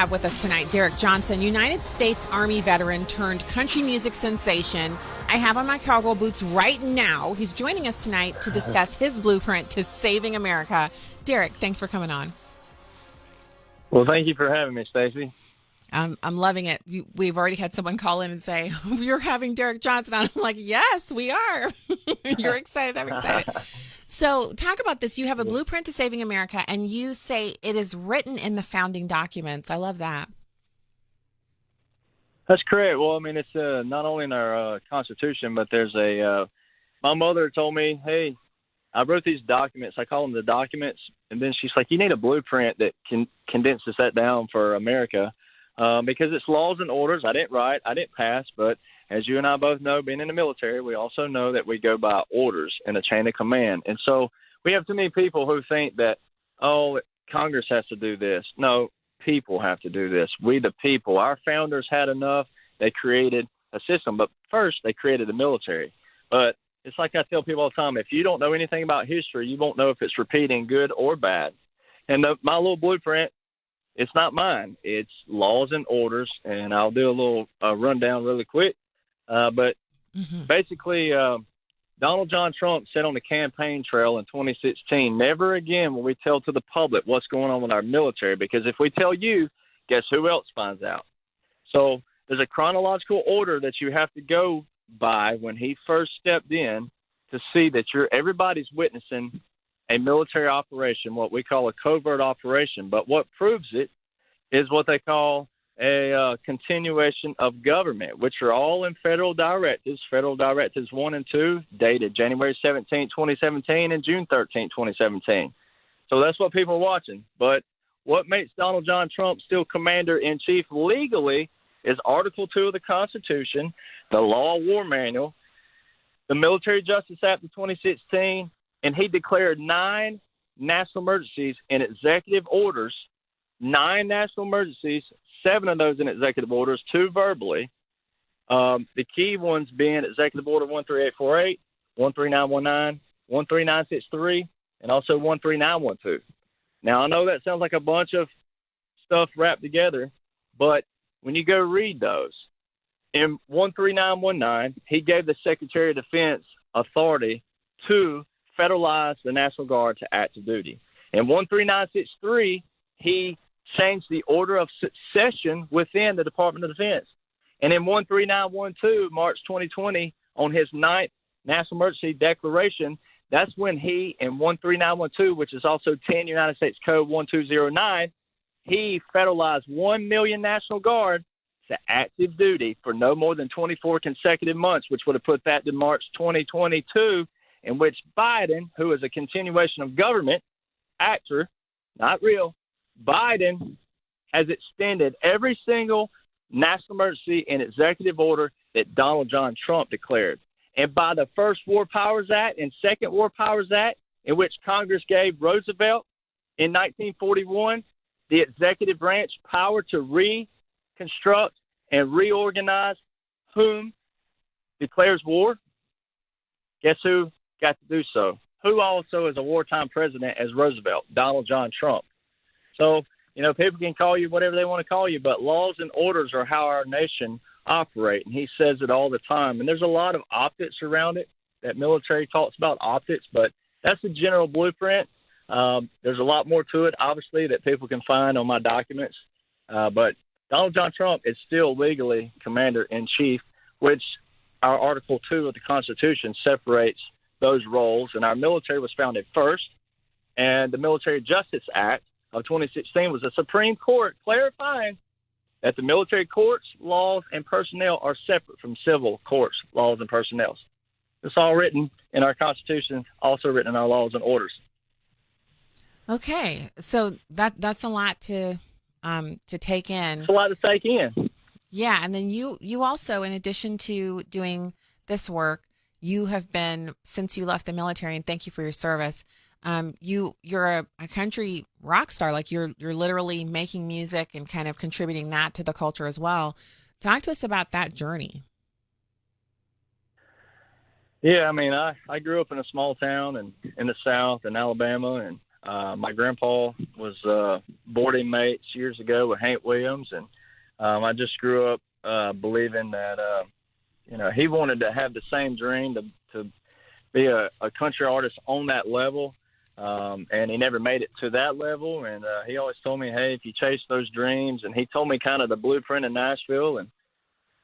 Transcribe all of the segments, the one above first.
Have with us tonight Derek Johnson, United States Army veteran turned country music sensation. I have on my cowgirl boots right now. He's joining us tonight to discuss his blueprint to saving America. Derek, thanks for coming on. Well, thank you for having me, Stacey. I'm loving it. We've already had someone call in and say, you're having Derek Johnson on. I'm like, yes, we are. You're excited. I'm excited. So talk about this. You have a blueprint to saving America, and you say it is written in the founding documents. I love that. That's correct. Well, I mean, it's not only in our Constitution, but there's my mother told me, hey, I wrote these documents. I call them the documents. And then she's like, you need a blueprint that condenses that down for America. Because it's laws and orders. I didn't write, I didn't pass, but as you and I both know, being in the military, we also know that we go by orders and a chain of command. And so we have too many people who think that, oh, Congress has to do this. No, people have to do this. We the people. Our founders had enough. They created a system. But first, they created the military. But it's like I tell people all the time, if you don't know anything about history, you won't know if it's repeating good or bad. And my little blueprint, it's not mine. It's laws and orders, and I'll do a little rundown really quick. But basically, Donald John Trump said on the campaign trail in 2016, never again will we tell to the public what's going on with our military, because if we tell you, guess who else finds out? So there's a chronological order that you have to go by when he first stepped in to see that everybody's witnessing a military operation, what we call a covert operation. But what proves it is what they call a continuation of government, which are all in federal directives. Federal directives 1 and 2, dated January 17, 2017 and June 13, 2017. So that's what people are watching. But what makes Donald John Trump still commander-in-chief legally is Article 2 of the Constitution, the Law of War Manual, the Military Justice Act of 2016, and he declared 9 national emergencies in executive orders, 9 national emergencies, 7 of those in executive orders, 2 verbally. The key ones being Executive Order 13848, 13919, 13963, and also 13912. Now, I know that sounds like a bunch of stuff wrapped together, but when you go read those, in 13919, he gave the Secretary of Defense authority to federalize the National Guard to active duty. In 13963, he changed the order of succession within the Department of Defense. And in 13912, March 2020, on his 9th National Emergency Declaration, that's when he, in 13912, which is also 10 United States Code 1209, he federalized 1 million National Guard to active duty for no more than 24 consecutive months, which would have put that to March 2022, in which Biden, who is a continuation of government actor, not real, Biden has extended every single national emergency and executive order that Donald John Trump declared. And by the first War Powers Act and second War Powers Act, in which Congress gave Roosevelt in 1941 the executive branch power to reconstruct and reorganize whom declares war, guess who got to do so? Who also is a wartime president as Roosevelt? Donald John Trump. So, people can call you whatever they want to call you, but laws and orders are how our nation operate, and he says it all the time. And there's a lot of optics around it. That military talks about optics, but that's the general blueprint. There's a lot more to it, obviously, that people can find on my documents. But Donald John Trump is still legally commander-in-chief, which our Article 2 of the Constitution separates those roles. And our military was founded first, and the Military Justice Act of 2016 was the Supreme Court clarifying that the military courts, laws, and personnel are separate from civil courts, laws, and personnel. It's all written in our Constitution, also written in our laws and orders. Okay, so that's a lot to take in. It's a lot to take in. Yeah, and then you also, in addition to doing this work, you have been, since you left the military, and thank you for your service, you're a country rock star. Like you're literally making music and kind of contributing that to the culture as well. Talk to us about that journey. Yeah, I mean, I grew up in a small town in the South in Alabama, and My grandpa was boarding mates years ago with Hank Williams, and I just grew up believing that he wanted to have the same dream to be a country artist on that level, and he never made it to that level. And he always told me, hey, if you chase those dreams, and he told me kind of the blueprint in Nashville. And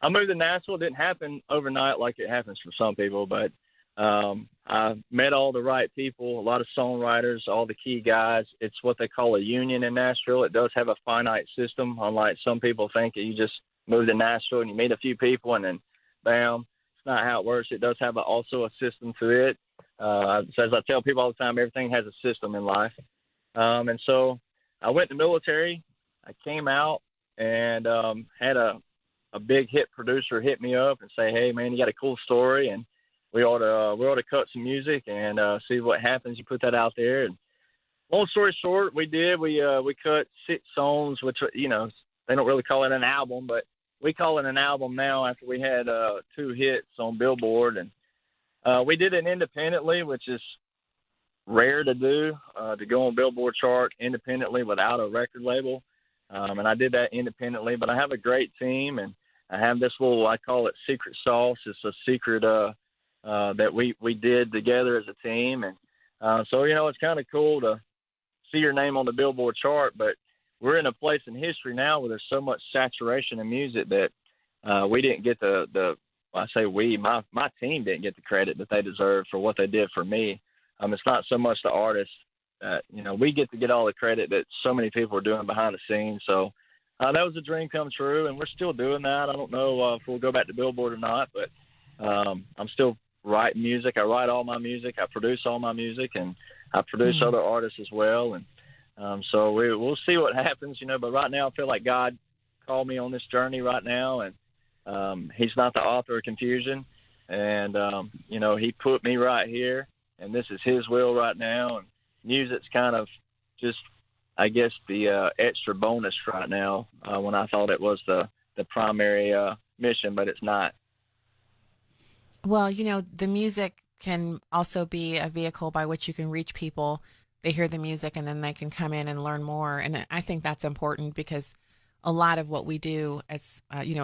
I moved to Nashville. It didn't happen overnight like it happens for some people, but I met all the right people, a lot of songwriters, all the key guys. It's what they call a union in Nashville. It does have a finite system, unlike some people think that you just move to Nashville and you meet a few people and then bam. It's not how it works. It does have also a system to it. So as I tell people all the time, everything has a system in life. And so I went to the military. I came out and had a big hit producer hit me up and say, hey, man, you got a cool story, and we ought to cut some music and see what happens. You put that out there. And long story short, we did. We cut 6 songs, which, they don't really call it an album, but we call it an album now after we had 2 hits on Billboard. And we did it independently, which is rare to do, to go on Billboard chart independently without a record label. And I did that independently, but I have a great team, and I have this little, I call it secret sauce. It's a secret that we did together as a team. And so, it's kind of cool to see your name on the Billboard chart, but we're in a place in history now where there's so much saturation in music that we didn't get I say we, my team didn't get the credit that they deserve for what they did for me. It's not so much the artists that, we get all the credit that so many people are doing behind the scenes. So that was a dream come true, and we're still doing that. I don't know if we'll go back to Billboard or not, but I'm still writing music. I write all my music. I produce all my music, and I produce other artists as well. And so we'll see what happens, but right now I feel like God called me on this journey right now, and he's not the author of confusion. And, he put me right here, and this is his will right now. And music's kind of just, I guess, the extra bonus right now when I thought it was the primary mission, but it's not. Well, the music can also be a vehicle by which you can reach people. They hear the music and then they can come in and learn more. And I think that's important because a lot of what we do as,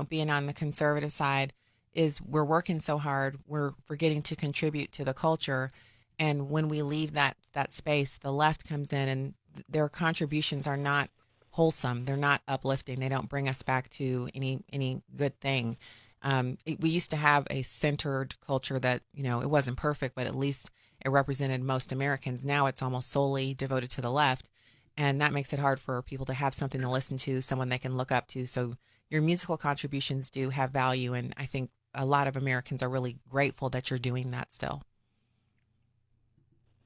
being on the conservative side is we're working so hard, we're forgetting to contribute to the culture. And when we leave that space, the left comes in and their contributions are not wholesome. They're not uplifting. They don't bring us back to any good thing. We used to have a centered culture that, it wasn't perfect, but at least it represented most Americans. Now it's almost solely devoted to the left. And that makes it hard for people to have something to listen to, someone they can look up to. So your musical contributions do have value. And I think a lot of Americans are really grateful that you're doing that still.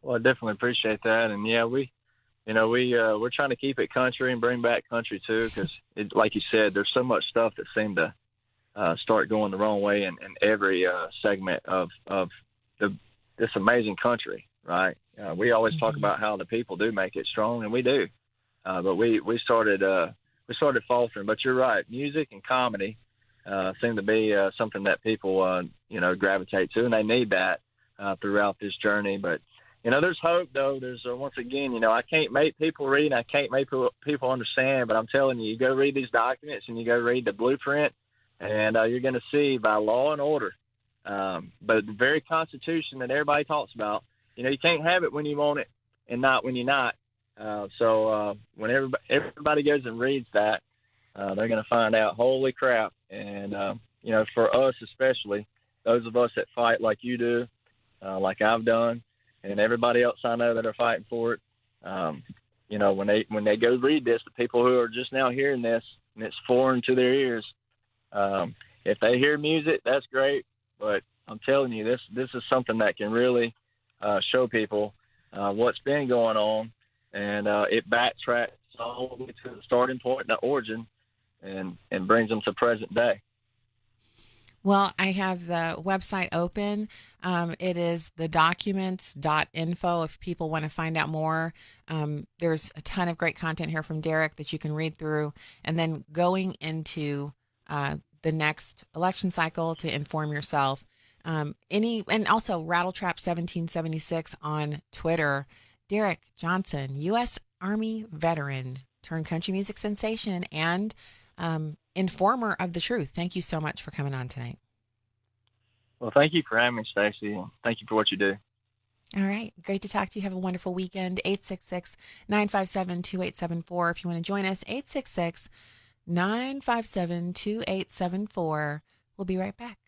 Well, I definitely appreciate that. And yeah, we're trying to keep it country and bring back country too, because like you said, there's so much stuff that seemed to start going the wrong way in every segment of this amazing country, right? We always talk about how the people do make it strong, and we do, but we started faltering. But you're right, music and comedy seem to be something that people gravitate to, and they need that throughout this journey. But there's hope, though. There's once again, I can't make people read, and I can't make people understand. But I'm telling you, you go read these documents, and you go read the blueprint, and you're going to see by law and order. But the very Constitution that everybody talks about, you can't have it when you want it and not when you're not. So when everybody goes and reads that, they're going to find out, holy crap. And, for us especially, those of us that fight like you do, like I've done, and everybody else I know that are fighting for it, when they go read this, the people who are just now hearing this, and it's foreign to their ears, if they hear music, that's great. But I'm telling you, this is something that can really show people what's been going on, and it backtracks all the way to the starting point, the origin, and brings them to present day. Well, I have the website open. It is thedocuments.info if people want to find out more. There's a ton of great content here from Derek that you can read through. And then going into the next election cycle to inform yourself. And also Rattletrap 1776 on Twitter Derek Johnson, U.S. Army veteran turned country music sensation and informer of the truth. Thank you so much for coming on tonight. Well, thank you for having me, Stacey, and thank you for what you do. All right. Great to talk to you. Have a wonderful weekend. 866-957-2874. If you want to join us, 866-957-2874. We'll be right back.